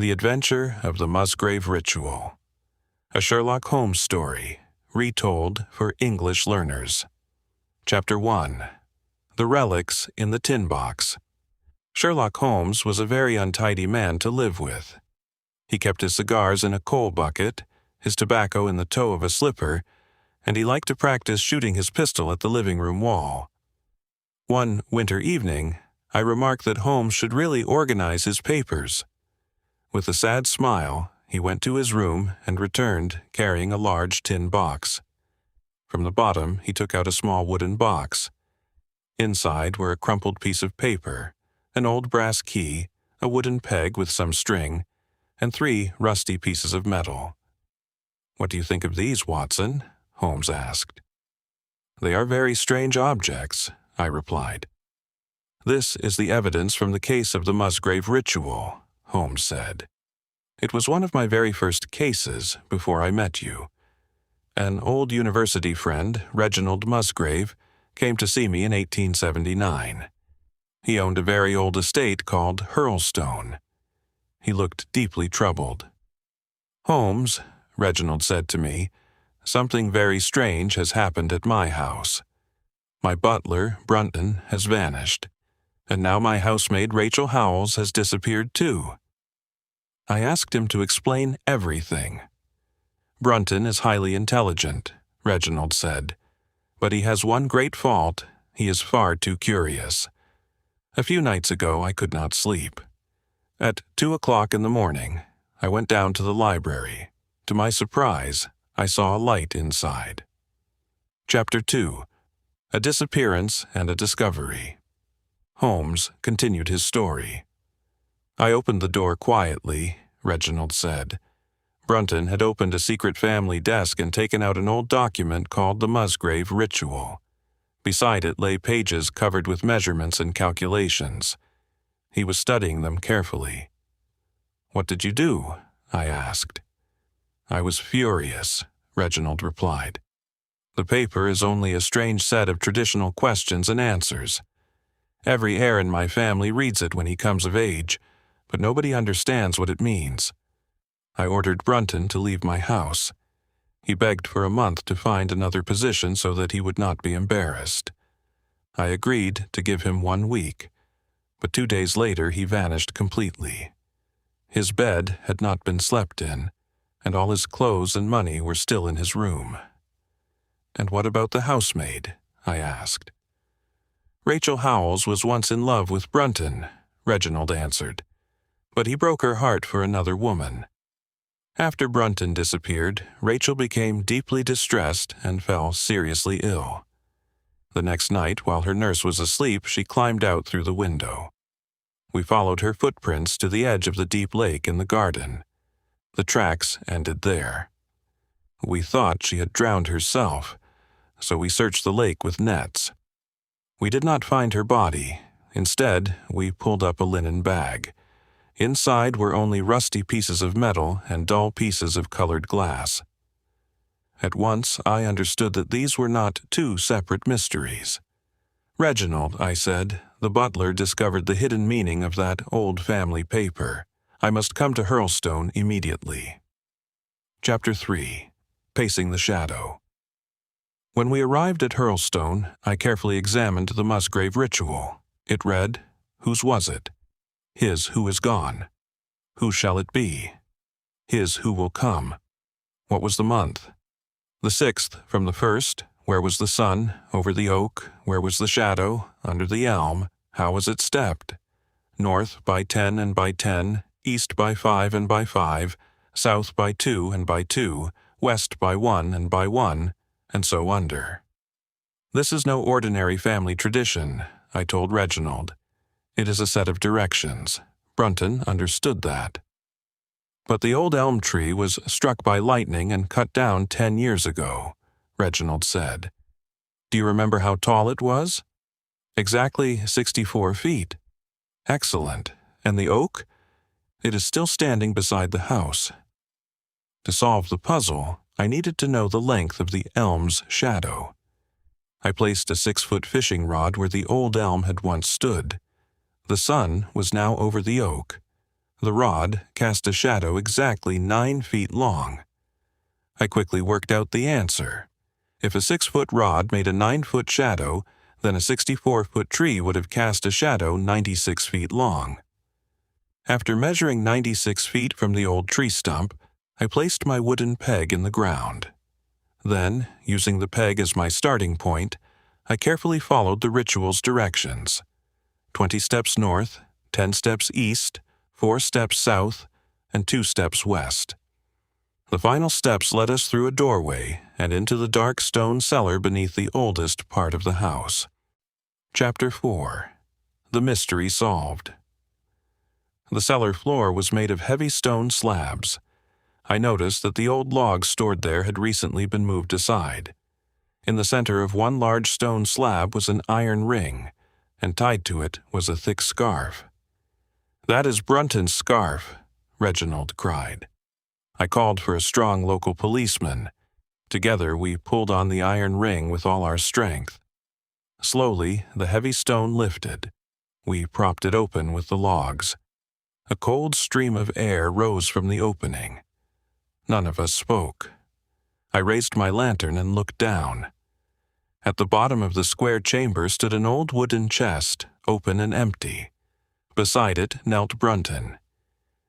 The Adventure of the Musgrave Ritual, a Sherlock Holmes story, retold for English learners. Chapter 1. The Relics in the Tin Box. Sherlock Holmes was a very untidy man to live with. He kept his cigars in a coal bucket, his tobacco in the toe of a slipper, and he liked to practice shooting his pistol at the living room wall. One winter evening, I remarked that Holmes should really organize his papers. With a sad smile, he went to his room and returned carrying a large tin box. From the bottom, he took out a small wooden box. Inside were a crumpled piece of paper, an old brass key, a wooden peg with some string, and 3 rusty pieces of metal. "What do you think of these, Watson?" Holmes asked. "They are very strange objects," I replied. "This is the evidence from the case of the Musgrave Ritual," Holmes said. "It was one of my very first cases before I met you. An old university friend, Reginald Musgrave, came to see me in 1879. He owned a very old estate called Hurlstone." He looked deeply troubled. "Holmes," Reginald said to me, "something very strange has happened at my house. My butler, Brunton, has vanished, and now my housemaid, Rachel Howells, has disappeared too." I asked him to explain everything. "Brunton is highly intelligent," Reginald said, "but he has one great fault: he is far too curious. A few nights ago I could not sleep. At 2 o'clock in the morning, I went down to the library. To my surprise, I saw a light inside." Chapter 2. A Disappearance and a Discovery. Holmes continued his story. "I opened the door quietly," Reginald said. "Brunton had opened a secret family desk and taken out an old document called the Musgrave Ritual. Beside it lay pages covered with measurements and calculations. He was studying them carefully." "What did you do?" I asked. "I was furious," Reginald replied. "The paper is only a strange set of traditional questions and answers. Every heir in my family reads it when he comes of age, but nobody understands what it means. I ordered Brunton to leave my house. He begged for a month to find another position so that he would not be embarrassed. I agreed to give him 1 week, but 2 days later he vanished completely. His bed had not been slept in, and all his clothes and money were still in his room." "And what about the housemaid?" I asked. "Rachel Howells was once in love with Brunton," Reginald answered, "but he broke her heart for another woman. After Brunton disappeared, Rachel became deeply distressed and fell seriously ill. The next night, while her nurse was asleep, she climbed out through the window. We followed her footprints to the edge of the deep lake in the garden. The tracks ended there. We thought she had drowned herself, so we searched the lake with nets. We did not find her body. Instead, we pulled up a linen bag. Inside were only rusty pieces of metal and dull pieces of colored glass. At once, I understood that these were not 2 separate mysteries. "Reginald," I said, "the butler discovered the hidden meaning of that old family paper. I must come to Hurlstone immediately." Chapter 3. Pacing the Shadow. When we arrived at Hurlstone, I carefully examined the Musgrave Ritual. It read, "Whose was it? His who is gone. Whose shall it be? His who will come. What was the month? The 6th from the 1st. Where was the sun? Over the oak. Where was the shadow? Under the elm. How was it stepped? North by 10 and by 10, east by 5 and by 5, south by 2 and by 2, west by 1 and by 1, and so under." "This is no ordinary family tradition," I told Reginald. "It is a set of directions. Brunton understood that." "But the old elm tree was struck by lightning and cut down 10 years ago," Reginald said. "Do you remember how tall it was?" "Exactly 64 feet." "Excellent. And the oak?" "It is still standing beside the house." To solve the puzzle, I needed to know the length of the elm's shadow. I placed a 6-foot fishing rod where the old elm had once stood. The sun was now over the oak. The rod cast a shadow exactly 9 feet long. I quickly worked out the answer. If a 6-foot rod made a 9-foot shadow, then a 64-foot tree would have cast a shadow 96 feet long. After measuring 96 feet from the old tree stump, I placed my wooden peg in the ground. Then, using the peg as my starting point, I carefully followed the ritual's directions. 20 steps north, 10 steps east, 4 steps south, and 2 steps west. The final steps led us through a doorway and into the dark stone cellar beneath the oldest part of the house. Chapter 4. The Mystery Solved. The cellar floor was made of heavy stone slabs. I noticed that the old logs stored there had recently been moved aside. In the center of one large stone slab was an iron ring, and tied to it was a thick scarf. "That is Brunton's scarf," Reginald cried. I called for a strong local policeman. Together we pulled on the iron ring with all our strength. Slowly, the heavy stone lifted. We propped it open with the logs. A cold stream of air rose from the opening. None of us spoke. I raised my lantern and looked down. At the bottom of the square chamber stood an old wooden chest, open and empty. Beside it knelt Brunton.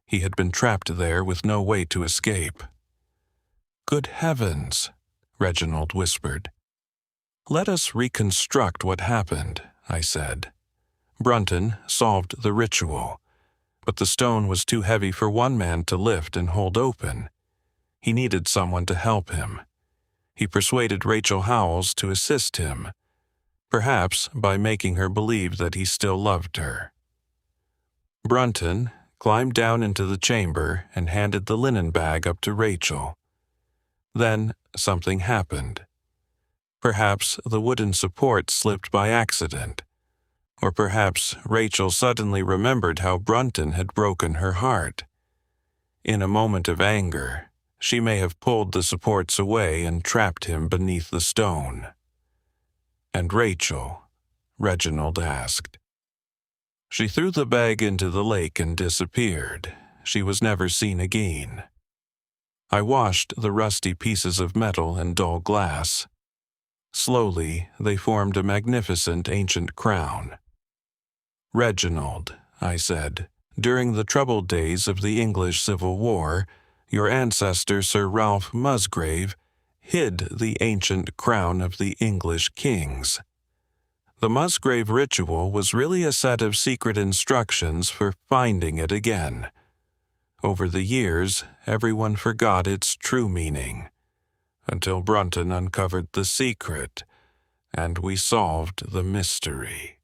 He had been trapped there with no way to escape. "Good heavens," Reginald whispered. "Let us reconstruct what happened," I said. Brunton solved the ritual, but the stone was too heavy for one man to lift and hold open. He needed someone to help him. He persuaded Rachel Howells to assist him, perhaps by making her believe that he still loved her. Brunton climbed down into the chamber and handed the linen bag up to Rachel. Then something happened. Perhaps the wooden support slipped by accident, or perhaps Rachel suddenly remembered how Brunton had broken her heart. In a moment of anger, she may have pulled the supports away and trapped him beneath the stone. "And Rachel?" Reginald asked. "She threw the bag into the lake and disappeared. She was never seen again." I washed the rusty pieces of metal and dull glass. Slowly, they formed a magnificent ancient crown. "Reginald," I said, "during the troubled days of the English Civil War, your ancestor Sir Ralph Musgrave hid the ancient crown of the English kings. The Musgrave Ritual was really a set of secret instructions for finding it again. Over the years, everyone forgot its true meaning, until Brunton uncovered the secret, and we solved the mystery."